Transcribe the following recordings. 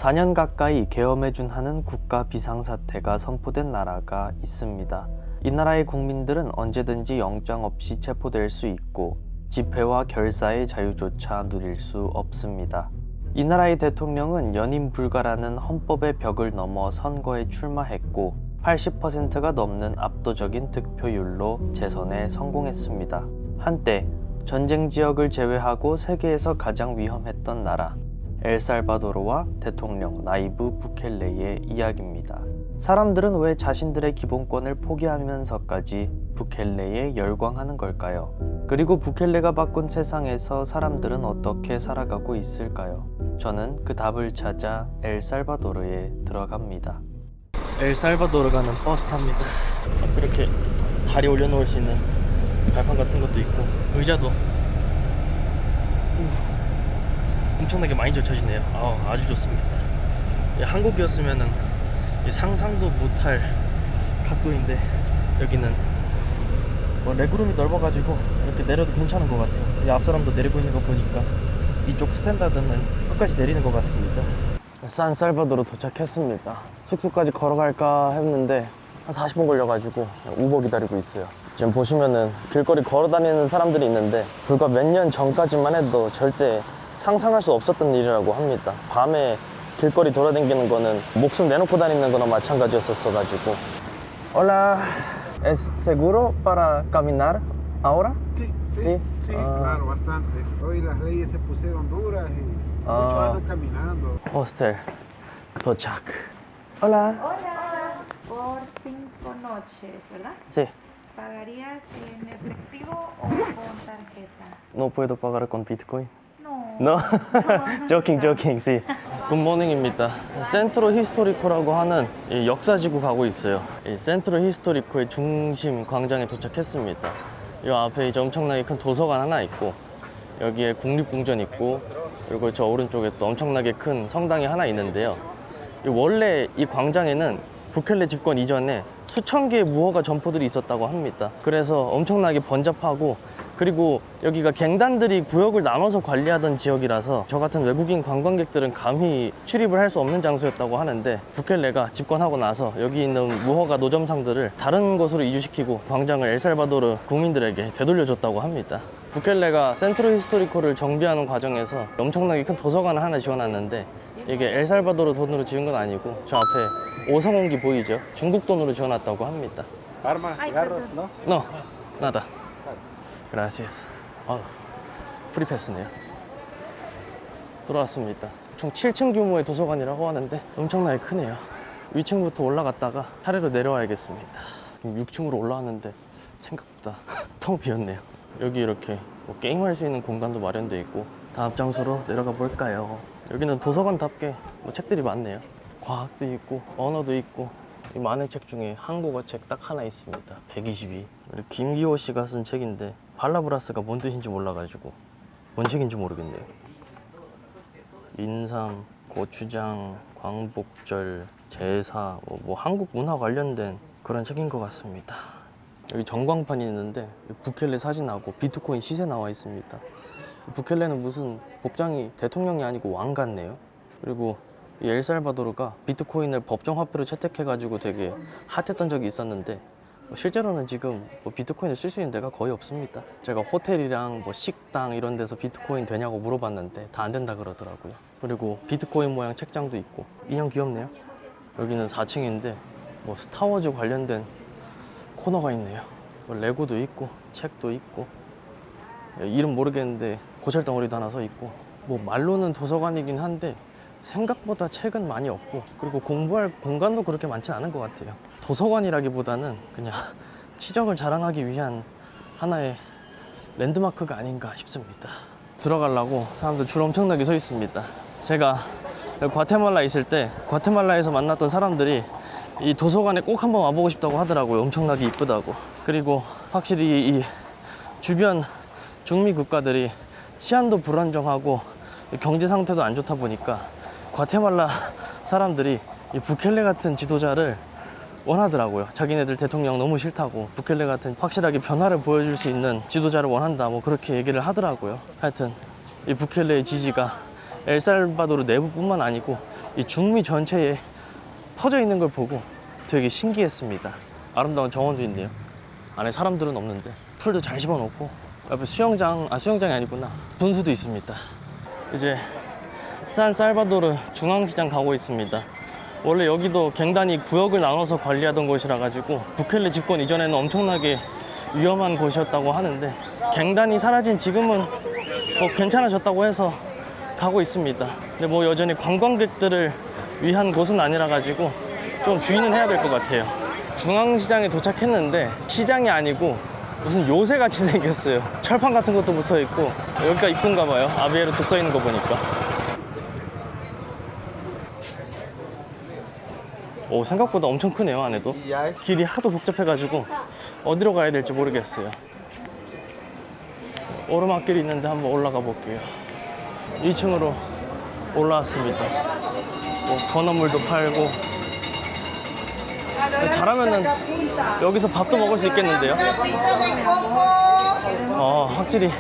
4년 가까이 계엄해준 하는 국가 비상사태가 선포된 나라가 있습니다. 이 나라의 국민들은 언제든지 영장 없이 체포될 수 있고 집회와 결사의 자유조차 누릴 수 없습니다. 이 나라의 대통령은 연임 불가라는 헌법의 벽을 넘어 선거에 출마했고 80%가 넘는 압도적인 득표율로 재선에 성공했습니다. 한때 전쟁 지역을 제외하고 세계에서 가장 위험했던 나라 엘살바도르와 대통령 나이브 부켈레의 이야기입니다. 사람들은 왜 자신들의 기본권을 포기하면서까지 부켈레에 열광하는 걸까요? 그리고 부켈레가 바꾼 세상에서 사람들은 어떻게 살아가고 있을까요? 저는 그 답을 찾아 엘살바도르에 들어갑니다. 엘살바도르 가는 버스 탑니다. 이렇게 다리 올려놓을 수 있는 발판 같은 것도 있고 의자도 엄청나게 많이 젖혀지네요. 아주 좋습니다. 한국이었으면은 상상도 못할 각도인데 여기는 뭐 레그룸이 넓어가지고 이렇게 내려도 괜찮은 것 같아요. 이 앞사람도 내리고 있는 거 보니까 이쪽 스탠다드는 끝까지 내리는 것 같습니다. 산살바도르 도착했습니다. 숙소까지 걸어갈까 했는데 한 40분 걸려가지고 우버 기다리고 있어요. 지금 보시면은 길거리 걸어다니는 사람들이 있는데 불과 몇 년 전까지만 해도 절대 상상할 수 없었던 일이라고 합니다. 밤에 길거리 돌아다니는 거는 목숨 내놓고 다니는 거나 마찬가지였었어가지고. Hola, ¿es seguro para caminar ahora? Sí, sí, Sí. sí, Ah. claro, bastante. Hoy las leyes se pusieron duras y muchos andan caminando. 호스텔 도착. Hola. Hola, por 5 noches, ¿verdad? Sí, ¿Pagarías en efectivo o con tarjeta? no puedo pagar con Bitcoin. No. No, joking, sí. 굿모닝입니다. 센트로 히스토리코라고 하는 이 역사지구 가고 있어요. 이 센트로 히스토리코의 중심 광장에 도착했습니다. 이 앞에 이제 엄청나게 큰 도서관 하나 있고 여기에 국립궁전 있고 그리고 저 오른쪽에 또 엄청나게 큰 성당이 하나 있는데요. 원래 이 광장에는 부켈레 집권 이전에 수천 개의 무허가 점포들이 있었다고 합니다. 그래서 엄청나게 번잡하고 그리고 여기가 갱단들이 구역을 나눠서 관리하던 지역이라서 저 같은 외국인 관광객들은 감히 출입을 할 수 없는 장소였다고 하는데 부켈레가 집권하고 나서 여기 있는 무허가 노점상들을 다른 곳으로 이주시키고 광장을 엘살바도르 국민들에게 되돌려줬다고 합니다. 부켈레가 센트로 히스토리코를 정비하는 과정에서 엄청나게 큰 도서관을 하나 지어놨는데 이게 엘살바도르 돈으로 지은 건 아니고 저 앞에 오성홍기 보이죠? 중국 돈으로 지어놨다고 합니다. Armas, cigarros, ¿no? No, nada. Gracias. 프리패스네요. 돌아왔습니다. 총 7층 규모의 도서관이라고 하는데 엄청나게 크네요. 위층부터 올라갔다가 차례로 내려와야겠습니다. 6층으로 올라왔는데 생각보다 텅 비었네요. 여기 이렇게 뭐 게임할 수 있는 공간도 마련되어 있고 다음 장소로 내려가 볼까요? 여기는 도서관답게 뭐 책들이 많네요. 과학도 있고 언어도 있고 이 많은 책 중에 한국어 책 딱 하나 있습니다. 122. 김기호 씨가 쓴 책인데 발라브라스가 뭔 뜻인지 몰라가지고 뭔 책인지 모르겠네요. 인삼, 고추장, 광복절, 제사, 뭐 한국 문화 관련된 그런 책인 것 같습니다. 여기 전광판이 있는데 부켈레 사진하고 비트코인 시세 나와 있습니다. 부켈레는 무슨 복장이 대통령이 아니고 왕 같네요. 그리고 이 엘살바도르가 비트코인을 법정 화폐로 채택해가지고 되게 핫했던 적이 있었는데 실제로는 지금 비트코인을 쓸 수 있는 데가 거의 없습니다. 제가 호텔이랑 식당 이런 데서 비트코인 되냐고 물어봤는데 다 안 된다 그러더라고요. 그리고 비트코인 모양 책장도 있고 인형 귀엽네요. 여기는 4층인데 스타워즈 관련된 코너가 있네요. 레고도 있고 책도 있고 이름 모르겠는데 고철덩어리도 하나 서 있고 말로는 도서관이긴 한데 생각보다 책은 많이 없고 그리고 공부할 공간도 그렇게 많진 않은 것 같아요. 도서관이라기보다는 그냥 치적을 자랑하기 위한 하나의 랜드마크가 아닌가 싶습니다. 들어가려고 사람들 줄 엄청나게 서 있습니다. 제가 과테말라 있을 때 과테말라에서 만났던 사람들이 이 도서관에 꼭 한번 와보고 싶다고 하더라고요. 엄청나게 이쁘다고. 그리고 확실히 이 주변 중미 국가들이 치안도 불안정하고 경제 상태도 안 좋다 보니까 과테말라 사람들이 이 부켈레 같은 지도자를 원하더라고요. 자기네들 대통령 너무 싫다고 부켈레 같은 확실하게 변화를 보여줄 수 있는 지도자를 원한다 그렇게 얘기를 하더라고요. 하여튼 이 부켈레의 지지가 엘살바도르 내부뿐만 아니고 이 중미 전체에 퍼져 있는 걸 보고 되게 신기했습니다. 아름다운 정원도 있네요. 안에 사람들은 없는데 풀도 잘 심어놓고 옆에 수영장이 아니구나, 분수도 있습니다. 이제 산살바도르 중앙시장 가고 있습니다. 원래 여기도 갱단이 구역을 나눠서 관리하던 곳이라 가지고 부켈레 집권 이전에는 엄청나게 위험한 곳이었다고 하는데 갱단이 사라진 지금은 뭐 괜찮아졌다고 해서 가고 있습니다. 근데 뭐 여전히 관광객들을 위한 곳은 아니라 가지고 좀 주의는 해야 될 것 같아요. 중앙시장에 도착했는데 시장이 아니고 무슨 요새같이 생겼어요. 철판 같은 것도 붙어 있고 여기가 입구인가 봐요. 아비에르토 써 있는 거 보니까. 오, 생각보다 엄청 크네요. 안에도 길이 하도 복잡해가지고 어디로 가야 될지 모르겠어요. 오르막길이 있는데 한번 올라가 볼게요. 2층으로 올라왔습니다. 뭐 건어물도 팔고, 잘하면은 여기서 밥도 먹을 수 있겠는데요. 확실히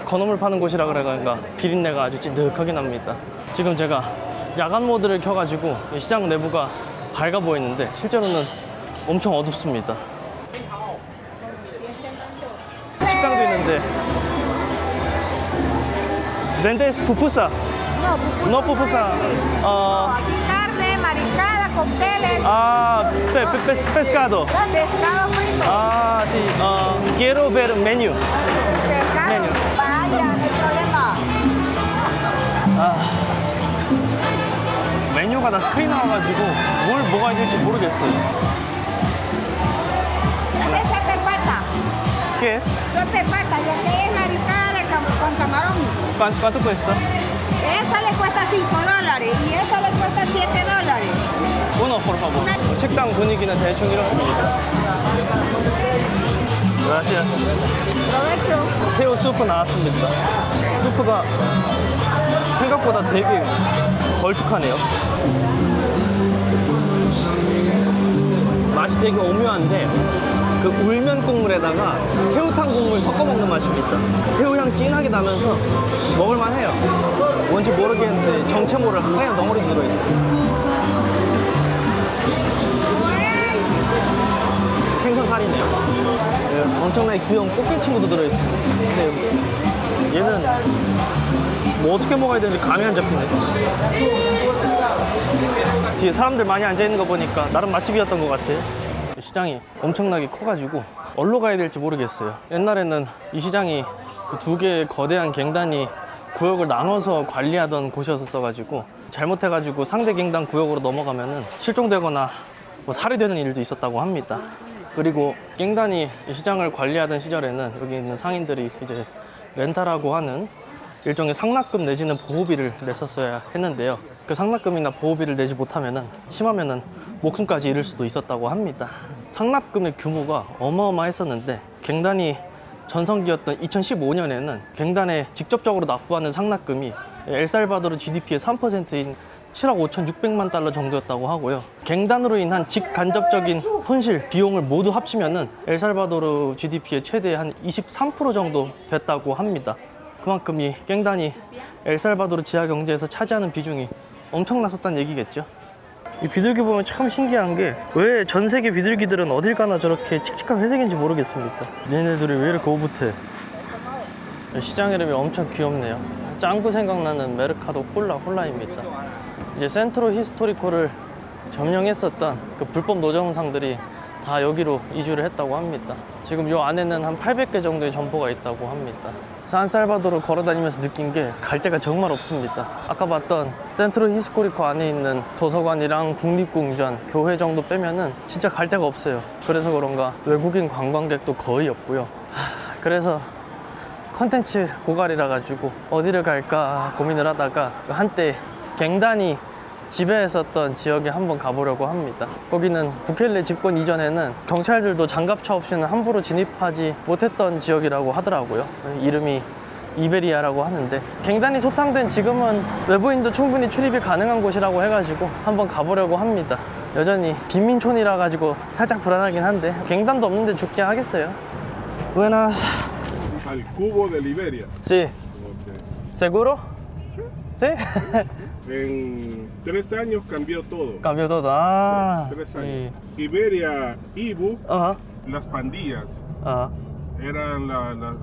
건어물 파는 곳이라 그런가 비린내가 아주 찐득하게 납니다. 지금 제가 야간 모드를 켜가지고 시장 내부가 밝아 보이는데 실제로는 엄청 어둡습니다. 식당도 있는데 렌데스 푸푸사 no pupusa Carne, mariscada, cócteles, pescado pescado frito. sí quiero ver menu. Pescado. Vaya, no hay problema. 메뉴가 다 스페인어 와가지고 뭘 먹어야 될지 모르겠어요. Esa es pepata. ¿Qué es? Eso es pepata. Y aquí es mariscada con camarón. ¿Cuánto cuesta? Esa le cuesta $5 y esa le cuesta $7. Uno, por favor. 식당 분위기는 대충 이렇습니다. Gracias. Provecho. 새우 수프 나왔습니다. 수프가 생각보다 되게 걸쭉하네요. 맛이 되게 오묘한데 그 울면 국물에다가 새우탕 국물 섞어 먹는 맛입니다. 새우향 진하게 나면서 먹을만 해요. 뭔지 모르겠는데 정체모를 하얀 덩어리 들어있어요. 생선살이네요. 엄청나게 귀여운 꽃게 친구도 들어있어요. 근데 얘는 뭐 어떻게 먹어야 되는지 감이 안 잡히네. 뒤에 사람들 많이 앉아있는 거 보니까 나름 맛집이었던 것 같아요. 시장이 엄청나게 커가지고 어디로 가야 될지 모르겠어요. 옛날에는 이 시장이 그 두 개의 거대한 갱단이 구역을 나눠서 관리하던 곳이었어가지고 잘못해가지고 상대 갱단 구역으로 넘어가면은 실종되거나 뭐 살해되는 일도 있었다고 합니다. 그리고 갱단이 이 시장을 관리하던 시절에는 여기 있는 상인들이 이제 렌탈하고 하는 일종의 상납금 내지는 보호비를 냈었어야 했는데요. 그 상납금이나 보호비를 내지 못하면은 심하면은 목숨까지 잃을 수도 있었다고 합니다. 상납금의 규모가 어마어마했었는데 갱단이 전성기였던 2015년에는 갱단에 직접적으로 납부하는 상납금이 엘살바도르 GDP의 3%인 7억 5,600만 달러 정도였다고 하고요. 갱단으로 인한 직간접적인 손실, 비용을 모두 합치면은 엘살바도르 GDP의 최대 한 23% 정도 됐다고 합니다. 그만큼 이 갱단이 엘살바도르 지하 경제에서 차지하는 비중이 엄청났었다는 얘기겠죠. 이 비둘기 보면 참 신기한 게 왜 전 세계 비둘기들은 어딜 가나 저렇게 칙칙한 회색인지 모르겠습니다. 얘네들이 왜 이렇게 오붓해. 시장 이름이 엄청 귀엽네요. 짱구 생각나는 메르카도 훌라입니다. 이제 센트로 히스토리코를 점령했었던 그 불법 노점상들이 다 여기로 이주를 했다고 합니다. 지금 요 안에는 한 800개 정도의 점포가 있다고 합니다. 산살바도르 걸어다니면서 느낀 게 갈 데가 정말 없습니다. 아까 봤던 센트로 히스토리코 안에 있는 도서관이랑 국립궁전, 교회 정도 빼면은 진짜 갈 데가 없어요. 그래서 그런가 외국인 관광객도 거의 없고요. 그래서 컨텐츠 고갈이라 가지고 어디를 갈까 고민을 하다가 한때 갱단이 지배했었던 지역에 한번 가보려고 합니다. 거기는 부켈레 집권 이전에는 경찰들도 장갑차 없이는 함부로 진입하지 못했던 지역이라고 하더라고요. 이름이 이베리아라고 하는데 갱단이 소탕된 지금은 외부인도 충분히 출입이 가능한 곳이라고 해가지고 한번 가보려고 합니다. 여전히 빈민촌이라 가지고 살짝 불안하긴 한데 갱단도 없는데 죽게 하겠어요. Buenas. Al cubo de Liberia. Sí. Okay. Seguro? ¿Sí? En 3 años cambió todo. Cambió todo. Ah. 3 años. Iberia, Ibu, Ajá. las pandillas Ajá. eran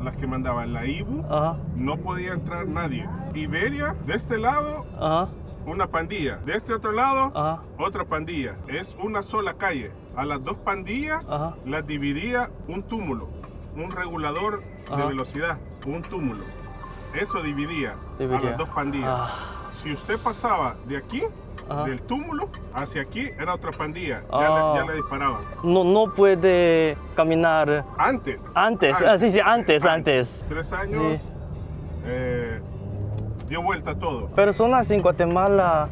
las que mandaban. La Ibu Ajá. no podía entrar nadie. Iberia, de este lado, Ajá. una pandilla. De este otro lado, Ajá. otra pandilla. Es una sola calle. A las 2 pandillas Ajá. las dividía un túmulo, un regulador de Ajá. velocidad, un túmulo. Eso dividía a Dividía. las 2 pandillas. Ah. Si usted pasaba de aquí, Ajá. del túmulo, hacia aquí, era otra pandilla. Ah. Ya le disparaban. No puede caminar Antes. antes. Sí, antes. 3 años, Sí. dio vuelta todo. Personas en Guatemala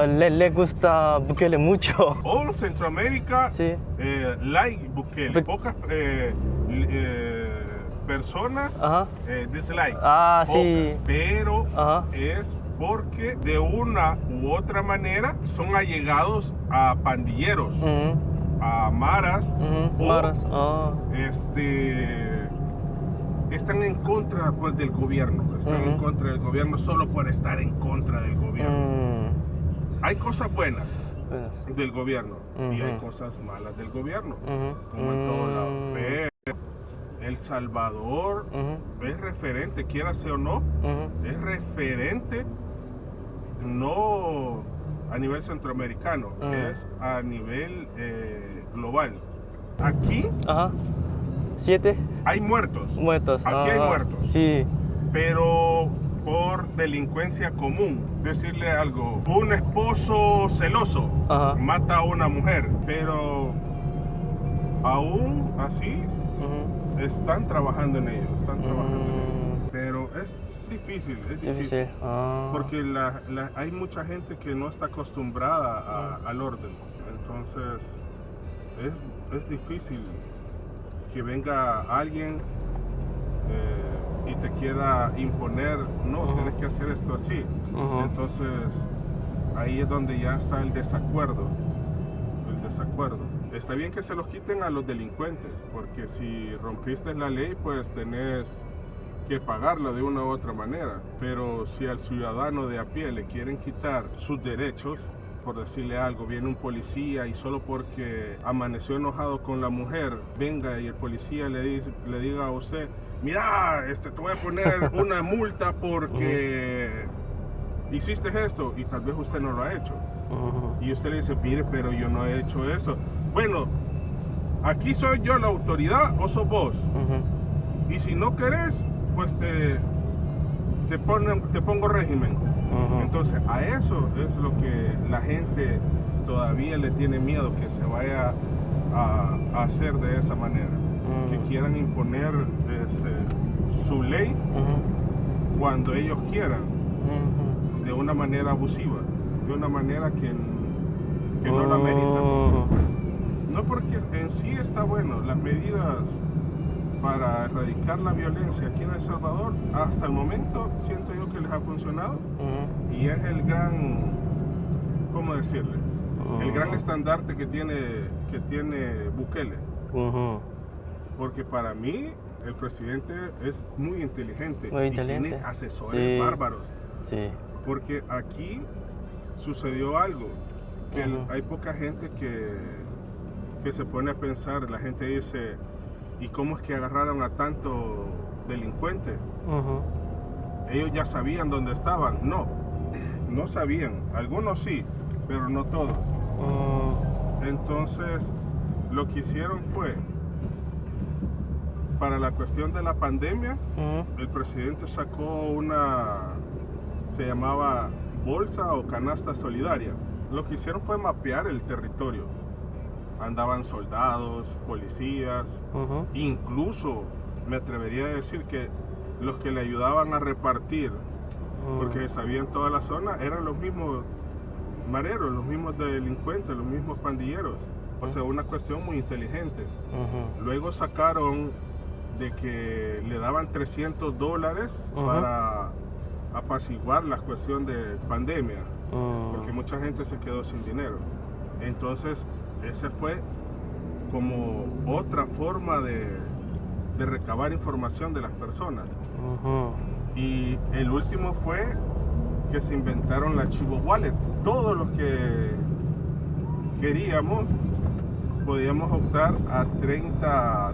le gusta Bukele mucho. All Centroamérica, Sí. like Bukele. Buk- Pocas personas Ajá. dislike. Ah, Pocas. sí. Pero Ajá. es porque de una u otra manera son allegados a pandilleros, Ujú, a maras, ujú, o, Maras. Ah. están en contra pues, del gobierno. Están en Ujú. contra del gobierno solo por estar en contra del gobierno. Mm, Hay cosas buenas pues, del gobierno y hay Ujú. cosas malas del gobierno, ujú, como en todos lados. mm, Pero El Salvador ujú, es referente, quiérase o no, ujú, es referente no a nivel centroamericano, es a nivel global. Aquí Ajá. 7 hay muertos, muertos. Aquí hay Ajá. muertos. Sí. pero por delincuencia común. Decirle algo, un esposo celoso Ajá. mata a una mujer, pero aún así Ujú. están trabajando en ello, están trabajando en ello. Mm, Pero es difícil, difícil. Ah. porque hay mucha gente que no está acostumbrada al orden. Entonces es difícil que venga alguien y te quiera imponer, no, Ujú. tienes que hacer esto así. Ujú. Entonces ahí es donde ya está el desacuerdo. El desacuerdo. Está bien que se los quiten a los delincuentes, porque si rompiste la ley, pues tenés que pagarla de una u otra manera. Pero si al ciudadano de a pie le quieren quitar sus derechos, por decirle algo, viene un policía y solo porque amaneció enojado con la mujer, venga y el policía le diga a usted, mira, te voy a poner una multa porque hiciste esto, y tal vez usted no lo ha hecho. Ujú. Y usted le dice, mire, pero yo no he hecho eso. Bueno, aquí soy yo la autoridad o sos vos. Ujú. Y si no querés, pues te pongo régimen. Ujú. Entonces a eso es lo que la gente todavía le tiene miedo, que se vaya a hacer de esa manera. Que quieran imponer su ley Ujú. cuando ellos quieran, Ujú. de una manera abusiva, de una manera que no la meritan. Mm. No, porque en sí está bueno, las medidas para erradicar la violencia aquí en El Salvador, hasta el momento siento yo que les ha funcionado, Ujú. y es el gran, ¿cómo decirle? El gran Ujú. estandarte que tiene Bukele. Ujú. Porque para mí el presidente es muy inteligente, Muy y inteligente. tiene asesores Sí. bárbaros. Sí. Porque aquí sucedió algo, que Ujú. hay poca gente que se pone a pensar. La gente dice, ¿y cómo es que agarraron a tanto delincuente? Ujú. Ellos ya sabían dónde estaban. No sabían. Algunos sí, pero no todos. Entonces, lo que hicieron fue, para la cuestión de la pandemia, Ujú. el presidente sacó se llamaba bolsa o canasta solidaria. Lo que hicieron fue mapear el territorio. Andaban soldados, policías, Ujú. incluso me atrevería a decir que los que le ayudaban a repartir, porque sabían toda la zona, eran los mismos mareros, los mismos delincuentes, los mismos pandilleros. O sea, una cuestión muy inteligente. Ujú. Luego sacaron de que le daban $300 Ujú. para apaciguar la cuestión de pandemia, porque Mm. mucha gente se quedó sin dinero. Entonces, ese fue como otra forma de recabar información de las personas. Ujú. Y el último fue que se inventaron la Chivo Wallet. Todos los que queríamos podíamos optar a $30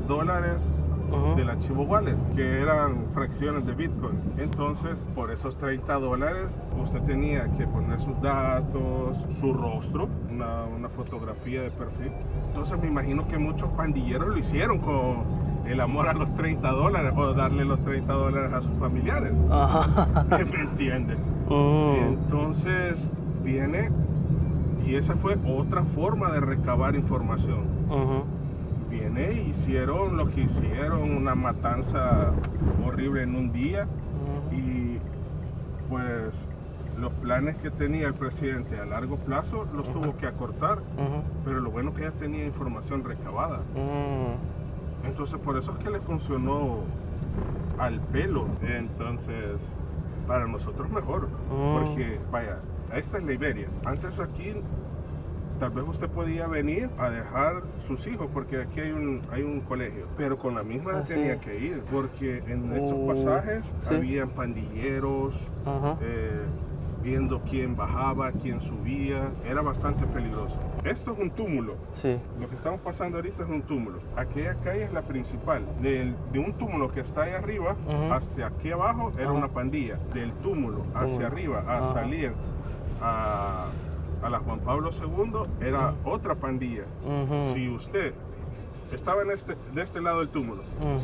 de la Chivo Wallet, que eran fracciones de Bitcoin. Entonces, por esos $30, usted tenía que poner sus datos, su rostro, una fotografía de perfil. Entonces, me imagino que muchos pandilleros lo hicieron con el amor a los $30 o darle los $30 a sus familiares. ¿Me entiende? Entonces, viene y esa fue otra forma de recabar información. Viene e hicieron lo que hicieron, una matanza horrible en un día y pues los planes que tenía el presidente a largo plazo los tuvo que acortar, pero lo bueno que ya tenía información recabada. Entonces por eso es que le funcionó al pelo. Entonces para nosotros mejor, porque vaya, esta es Liberia. Antes aquí tal vez usted podía venir a dejar sus hijos, porque aquí hay un colegio, pero con la misma tenía que ir, porque en estos pasajes habían pandilleros, viendo quién bajaba, quién subía, era bastante peligroso. Esto es un túmulo. Lo que estamos pasando ahorita es un túmulo. Aquella calle es la principal. De un túmulo que está ahí arriba hacia aquí abajo era una pandilla. Del túmulo hacia arriba a salir a la Juan Pablo II era otra pandilla. Si usted estaba de este lado del túmulo,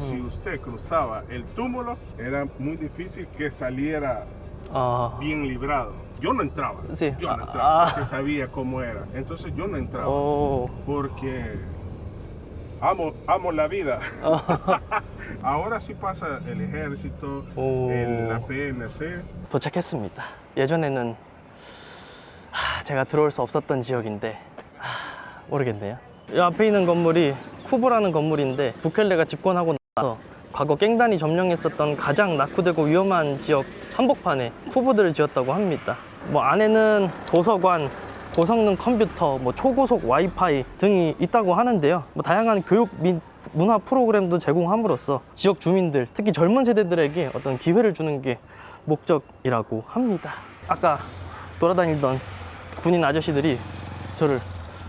si usted cruzaba el túmulo, era muy difícil que saliera bien librado. Yo no entraba, porque sabía cómo era. Entonces yo no entraba, porque amo la vida. Ahora sí pasa el ejército, la PNC. 도착했습니다. 예전에는 제가 들어올 수 없었던 지역인데 모르겠네요. 이 앞에 있는 건물이 쿠브라는 건물인데 부켈레가 집권하고 나서 과거 갱단이 점령했었던 가장 낙후되고 위험한 지역 한복판에 쿠브들을 지었다고 합니다. 뭐 안에는 도서관, 고성능 컴퓨터, 뭐 초고속 와이파이 등이 있다고 하는데요. 뭐 다양한 교육 및 문화 프로그램도 제공함으로써 지역 주민들, 특히 젊은 세대들에게 어떤 기회를 주는 게 목적이라고 합니다. 아까 돌아다니던 군인 아저씨들이 저를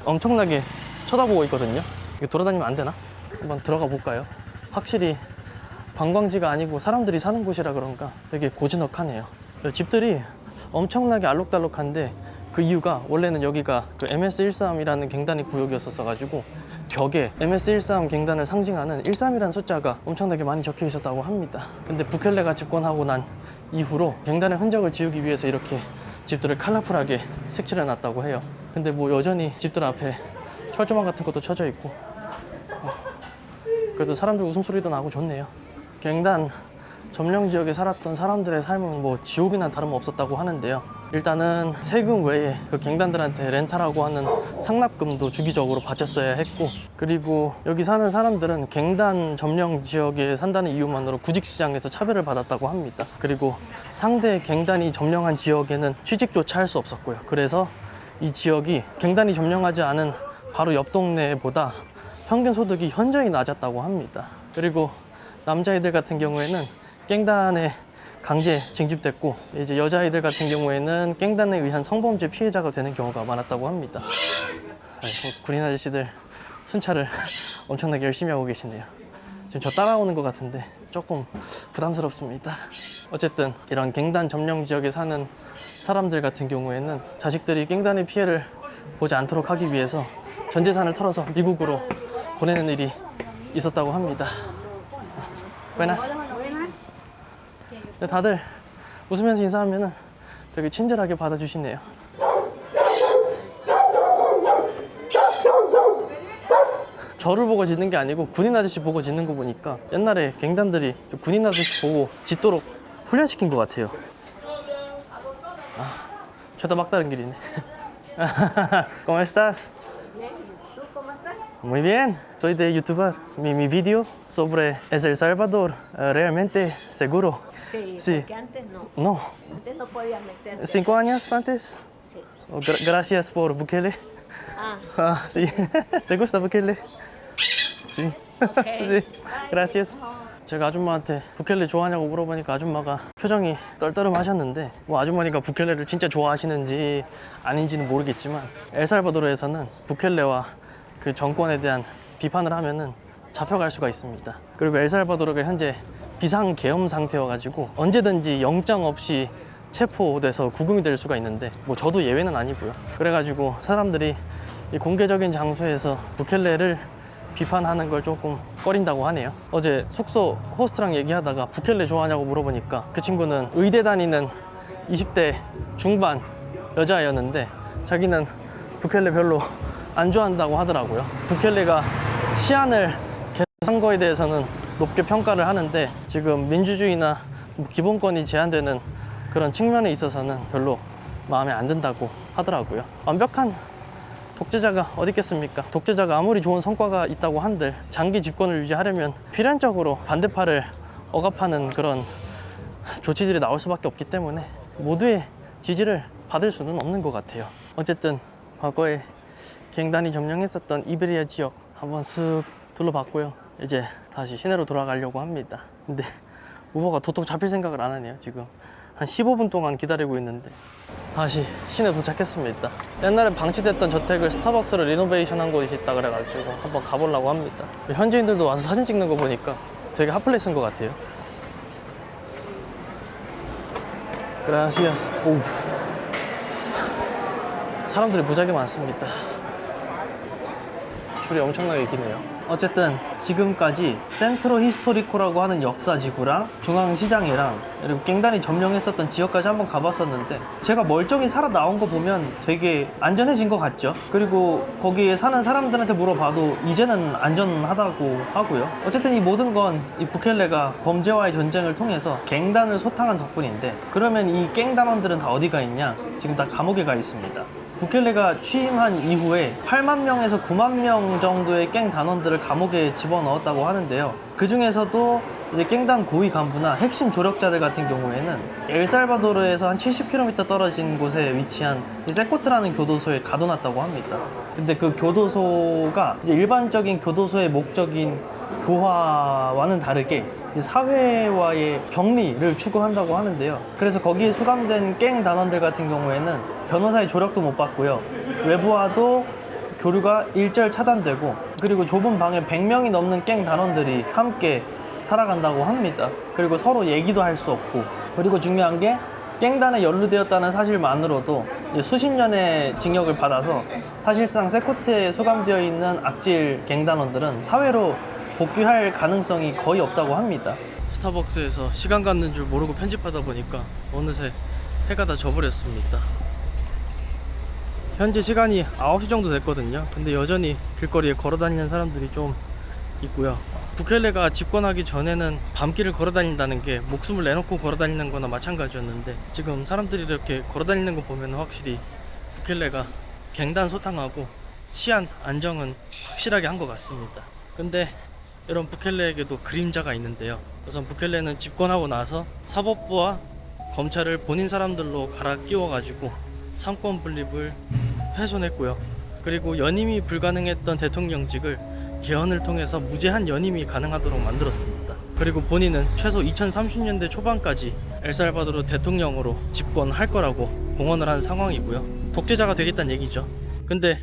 엄청나게 쳐다보고 있거든요. 이거 돌아다니면 안 되나? 한번 들어가 볼까요? 확실히 관광지가 아니고 사람들이 사는 곳이라 그런가 되게 고즈넉하네요. 집들이 엄청나게 알록달록한데 그 이유가 원래는 여기가 그 MS-13이라는 갱단의 구역이었어 가지고 벽에 MS-13 갱단을 상징하는 13이라는 숫자가 엄청나게 많이 적혀 있었다고 합니다. 근데 부켈레가 집권하고 난 이후로 갱단의 흔적을 지우기 위해서 이렇게 집들을 컬러풀하게 색칠해 놨다고 해요. 근데 뭐 여전히 집들 앞에 철조망 같은 것도 쳐져 있고 그래도 사람들 웃음소리도 나고 좋네요. 갱단 점령 지역에 살았던 사람들의 삶은 뭐 지옥이나 다름없었다고 하는데요. 일단은 세금 외에 그 갱단들한테 렌탈하고 하는 상납금도 주기적으로 바쳤어야 했고, 그리고 여기 사는 사람들은 갱단 점령 지역에 산다는 이유만으로 구직시장에서 차별을 받았다고 합니다. 그리고 상대 갱단이 점령한 지역에는 취직조차 할 수 없었고요. 그래서 이 지역이 갱단이 점령하지 않은 바로 옆 동네보다 평균 소득이 현저히 낮았다고 합니다. 그리고 남자애들 같은 경우에는 갱단에 강제 징집됐고, 이제 여자아이들 같은 경우에는 갱단에 의한 성범죄 피해자가 되는 경우가 많았다고 합니다. 군인 아저씨들 순찰을 엄청나게 열심히 하고 계시네요. 지금 저 따라오는 것 같은데 조금 부담스럽습니다. 어쨌든 이런 갱단 점령 지역에 사는 사람들 같은 경우에는 자식들이 갱단의 피해를 보지 않도록 하기 위해서 전 재산을 털어서 미국으로 보내는 일이 있었다고 합니다. Buenas. 다들 웃으면서 인사하면 되게 친절하게 받아주시네요. 저를 보고 짖는 게 아니고 군인 아저씨 보고 짖는 거 보니까 옛날에 갱단들이 군인 아저씨 보고 짖도록 훈련시킨 것 같아요. 죄다 막다른 길이네. ¿Cómo estás? ¿Tú cómo estás? Muy bien, soy de youtuber. Mi video sobre ¿Es El Salvador realmente seguro? Sí, Sí. porque antes no. No. Antes no podías meterte. 5 años antes. Sí. Gracias por Bukele. Ah, Sí. ¿Te gusta Bukele? Sí. ok. Sí. Gracias. 제가 아줌마한테 부켈레 좋아하냐고 물어보니까 아줌마가 표정이 떨떠름하셨는데 뭐 아주머니가 부켈레를 진짜 좋아하시는지 아닌지는 모르겠지만 엘살바도르에서는 부켈레와 그 정권에 대한 비판을 하면은 잡혀갈 수가 있습니다. 그리고 엘살바도르가 현재 비상계엄 상태여가지고 언제든지 영장 없이 체포돼서 구금이 될 수가 있는데 뭐 저도 예외는 아니고요. 그래가지고 사람들이 이 공개적인 장소에서 부켈레를 비판하는 걸 조금 꺼린다고 하네요. 어제 숙소 호스트랑 얘기하다가 부켈레 좋아하냐고 물어보니까 그 친구는 의대 다니는 20대 중반 여자였는데 자기는 부켈레 별로 안 좋아한다고 하더라고요. 부켈레가 치안을 개선한 거에 대해서는 높게 평가를 하는데 지금 민주주의나 기본권이 제한되는 그런 측면에 있어서는 별로 마음에 안 든다고 하더라고요. 완벽한 독재자가 어디 있겠습니까? 독재자가 아무리 좋은 성과가 있다고 한들 장기 집권을 유지하려면 필연적으로 반대파를 억압하는 그런 조치들이 나올 수밖에 없기 때문에 모두의 지지를 받을 수는 없는 것 같아요. 어쨌든 과거에 갱단이 점령했었던 이베리아 지역 한번 쓱 둘러봤고요. 이제 다시 시내로 돌아가려고 합니다. 근데 우버가 도통 잡힐 생각을 안 하네요. 지금 한 15분 동안 기다리고 있는데 다시 시내 도착했습니다. 옛날에 방치됐던 저택을 스타벅스로 리노베이션 한 곳이 있다 그래가지고 한번 가보려고 합니다. 현지인들도 와서 사진 찍는 거 보니까 되게 핫플레이스인 것 같아요. 그라시아스. 오, 사람들이 무지하게 많습니다. 줄이 엄청나게 기네요. 어쨌든 지금까지 센트로 히스토리코라고 하는 역사지구랑 중앙시장이랑 그리고 갱단이 점령했었던 지역까지 한번 가봤었는데 제가 멀쩡히 살아 나온 거 보면 되게 안전해진 것 같죠. 그리고 거기에 사는 사람들한테 물어봐도 이제는 안전하다고 하고요. 어쨌든 이 모든 건 이 부켈레가 범죄와의 전쟁을 통해서 갱단을 소탕한 덕분인데 그러면 이 갱단원들은 다 어디가 있냐? 지금 다 감옥에 가 있습니다. 부켈레가 취임한 이후에 8만 명에서 9만 명 정도의 갱 단원들을 감옥에 집어넣었다고 하는데요. 그 중에서도 이제 갱단 고위 간부나 핵심 조력자들 같은 경우에는 엘살바도르에서 한 70km 떨어진 곳에 위치한 이 세코트라는 교도소에 가둬놨다고 합니다. 근데 그 교도소가 이제 일반적인 교도소의 목적인 교화와는 다르게 사회와의 격리를 추구한다고 하는데요. 그래서 거기에 수감된 갱 단원들 같은 경우에는 변호사의 조력도 못 받고요. 외부와도 교류가 일절 차단되고 그리고 좁은 방에 100명이 넘는 갱 단원들이 함께 살아간다고 합니다. 그리고 서로 얘기도 할 수 없고 그리고 중요한 게 갱단에 연루되었다는 사실만으로도 수십 년의 징역을 받아서 사실상 세코트에 수감되어 있는 악질 갱단원들은 사회로 복귀할 가능성이 거의 없다고 합니다. 스타벅스에서 시간 갖는 줄 모르고 편집하다 보니까 어느새 해가 다 져버렸습니다. 현재 시간이 9시 정도 됐거든요. 근데 여전히 길거리에 걸어다니는 사람들이 좀 있고요. 부켈레가 집권하기 전에는 밤길을 걸어다닌다는 게 목숨을 내놓고 걸어다니는 거나 마찬가지였는데 지금 사람들이 이렇게 걸어다니는 거 보면 확실히 부켈레가 갱단 소탕하고 치안 안정은 확실하게 한 것 같습니다. 근데 이런 부켈레에게도 그림자가 있는데요. 우선 부켈레는 집권하고 나서 사법부와 검찰을 본인 사람들로 갈아 끼워가지고 상권 분립을 훼손했고요. 그리고 연임이 불가능했던 대통령직을 개헌을 통해서 무제한 연임이 가능하도록 만들었습니다. 그리고 본인은 최소 2030년대 초반까지 엘살바도르 대통령으로 집권할 거라고 공언을 한 상황이고요. 독재자가 되겠다는 얘기죠. 근데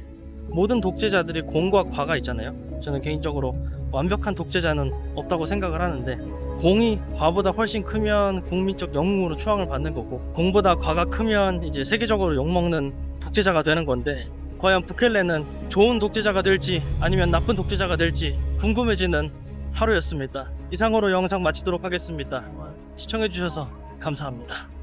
모든 독재자들이 공과 과가 있잖아요. 저는 개인적으로 완벽한 독재자는 없다고 생각을 하는데 공이 과보다 훨씬 크면 국민적 영웅으로 추앙을 받는 거고 공보다 과가 크면 이제 세계적으로 욕먹는 독재자가 되는 건데 과연 부켈레는 좋은 독재자가 될지 아니면 나쁜 독재자가 될지 궁금해지는 하루였습니다. 이상으로 영상 마치도록 하겠습니다. 시청해주셔서 감사합니다.